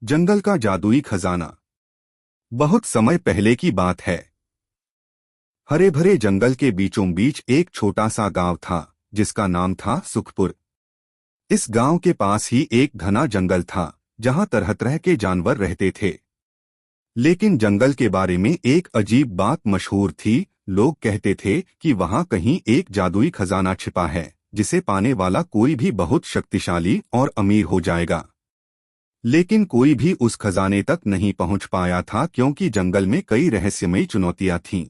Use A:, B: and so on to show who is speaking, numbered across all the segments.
A: जंगल का जादुई खजाना। बहुत समय पहले की बात है। हरे भरे जंगल के बीचों बीच एक छोटा सा गांव था जिसका नाम था सुखपुर। इस गांव के पास ही एक घना जंगल था जहां तरह तरह के जानवर रहते थे। लेकिन जंगल के बारे में एक अजीब बात मशहूर थी। लोग कहते थे कि वहां कहीं एक जादुई खजाना छिपा है जिसे पाने वाला कोई भी बहुत शक्तिशाली और अमीर हो जाएगा। लेकिन कोई भी उस खजाने तक नहीं पहुंच पाया था क्योंकि जंगल में कई रहस्यमयी चुनौतियां थीं।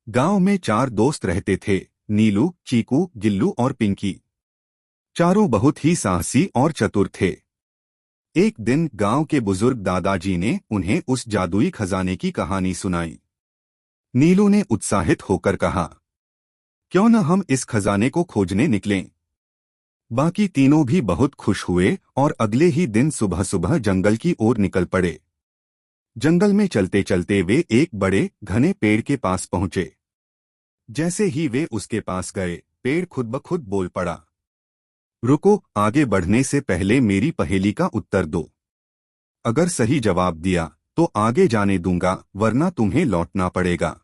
A: गांव में 4 दोस्त रहते थे, नीलू, चीकू, गिल्लू और पिंकी। चारों बहुत ही साहसी और चतुर थे। एक दिन गांव के बुजुर्ग दादाजी ने उन्हें उस जादुई खजाने की कहानी सुनाई। नीलू ने उत्साहित होकर कहा, क्यों न हम इस खजाने को खोजने निकलें। बाकी तीनों भी बहुत खुश हुए और अगले ही दिन सुबह सुबह जंगल की ओर निकल पड़े। जंगल में चलते चलते वे एक बड़े घने पेड़ के पास पहुंचे। जैसे ही वे उसके पास गए, पेड़ खुद ब खुद बोल पड़ा, रुको, आगे बढ़ने से पहले मेरी पहेली का उत्तर दो। अगर सही जवाब दिया तो आगे जाने दूंगा, वरना तुम्हें लौटना पड़ेगा।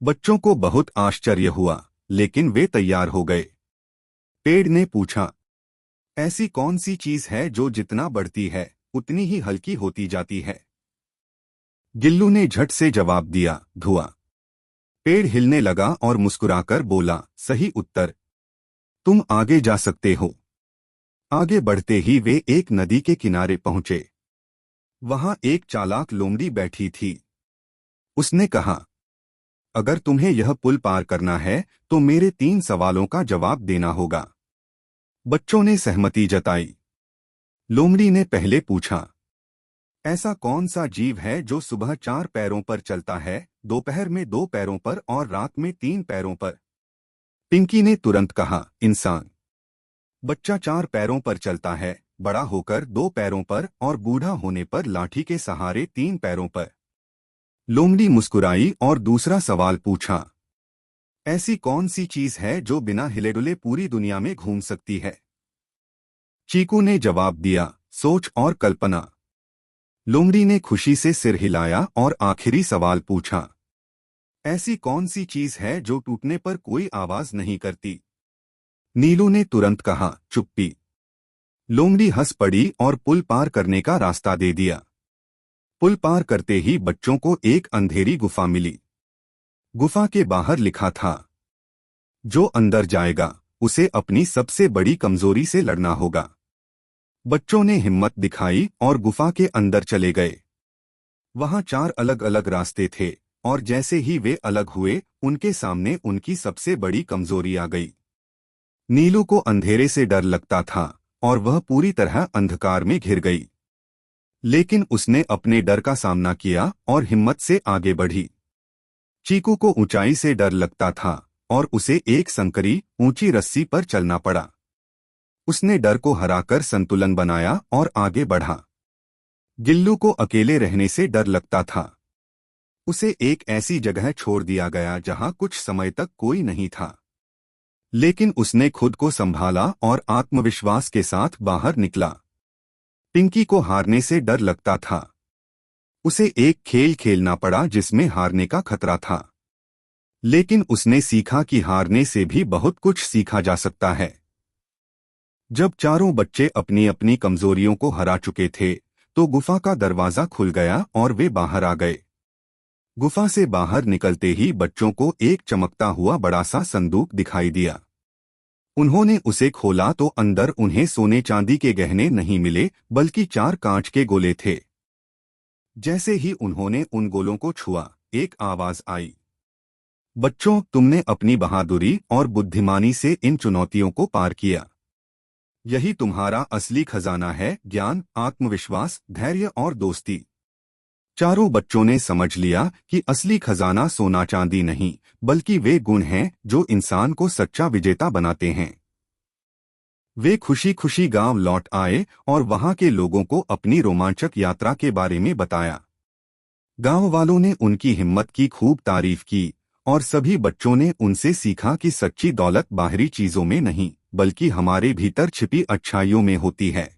A: बच्चों को बहुत आश्चर्य हुआ, लेकिन वे तैयार हो गए। पेड़ ने पूछा, ऐसी कौन सी चीज है जो जितना बढ़ती है उतनी ही हल्की होती जाती है। गिल्लू ने झट से जवाब दिया, धुआं। पेड़ हिलने लगा और मुस्कुराकर बोला, सही उत्तर, तुम आगे जा सकते हो। आगे बढ़ते ही वे एक नदी के किनारे पहुंचे। वहां एक चालाक लोमड़ी बैठी थी। उसने कहा, अगर तुम्हें यह पुल पार करना है तो मेरे 3 सवालों का जवाब देना होगा। बच्चों ने सहमति जताई। लोमड़ी ने पहले पूछा, ऐसा कौन सा जीव है जो सुबह 4 पैरों पर चलता है, दोपहर में 2 पैरों पर और रात में 3 पैरों पर। पिंकी ने तुरंत कहा, इंसान। बच्चा 4 पैरों पर चलता है, बड़ा होकर 2 पैरों पर और बूढ़ा होने पर लाठी के सहारे 3 पैरों पर। लोमड़ी मुस्कुराई और दूसरा सवाल पूछा, ऐसी कौन सी चीज है जो बिना हिले डुले पूरी दुनिया में घूम सकती है। चीकू ने जवाब दिया, सोच और कल्पना। लोमड़ी ने खुशी से सिर हिलाया और आखिरी सवाल पूछा, ऐसी कौन सी चीज है जो टूटने पर कोई आवाज नहीं करती। नीलू ने तुरंत कहा, चुप्पी। लोमड़ी हंस पड़ी और पुल पार करने का रास्ता दे दिया। पुल पार करते ही बच्चों को एक अंधेरी गुफा मिली। गुफा के बाहर लिखा था, जो अंदर जाएगा उसे अपनी सबसे बड़ी कमजोरी से लड़ना होगा। बच्चों ने हिम्मत दिखाई और गुफा के अंदर चले गए। वहां 4 अलग अलग रास्ते थे और जैसे ही वे अलग हुए, उनके सामने उनकी सबसे बड़ी कमजोरी आ गई। नीलू को अंधेरे से डर लगता था और वह पूरी तरह अंधकार में घिर गई। लेकिन उसने अपने डर का सामना किया और हिम्मत से आगे बढ़ी। चीकू को ऊंचाई से डर लगता था और उसे एक संकरी ऊंची रस्सी पर चलना पड़ा। उसने डर को हराकर संतुलन बनाया और आगे बढ़ा। गिल्लू को अकेले रहने से डर लगता था। उसे एक ऐसी जगह छोड़ दिया गया जहां कुछ समय तक कोई नहीं था। लेकिन उसने खुद को संभाला और आत्मविश्वास के साथ बाहर निकला। पिंकी को हारने से डर लगता था। उसे एक खेल खेलना पड़ा जिसमें हारने का खतरा था। लेकिन उसने सीखा कि हारने से भी बहुत कुछ सीखा जा सकता है। जब चारों बच्चे अपनी अपनी कमजोरियों को हरा चुके थे तो गुफा का दरवाजा खुल गया और वे बाहर आ गए। गुफा से बाहर निकलते ही बच्चों को एक चमकता हुआ बड़ा सा संदूक दिखाई दिया। उन्होंने उसे खोला तो अंदर उन्हें सोने चांदी के गहने नहीं मिले, बल्कि 4 कांच के गोले थे। जैसे ही उन्होंने उन गोलों को छुआ, एक आवाज आई, बच्चों, तुमने अपनी बहादुरी और बुद्धिमानी से इन चुनौतियों को पार किया। यही तुम्हारा असली खजाना है, ज्ञान, आत्मविश्वास, धैर्य और दोस्ती। चारों बच्चों ने समझ लिया कि असली खजाना सोना चांदी नहीं, बल्कि वे गुण हैं जो इंसान को सच्चा विजेता बनाते हैं। वे खुशी खुशी गांव लौट आए और वहां के लोगों को अपनी रोमांचक यात्रा के बारे में बताया। गांव वालों ने उनकी हिम्मत की खूब तारीफ की और सभी बच्चों ने उनसे सीखा कि सच्ची दौलत बाहरी चीजों में नहीं, बल्कि हमारे भीतर छिपी अच्छाइयों में होती है।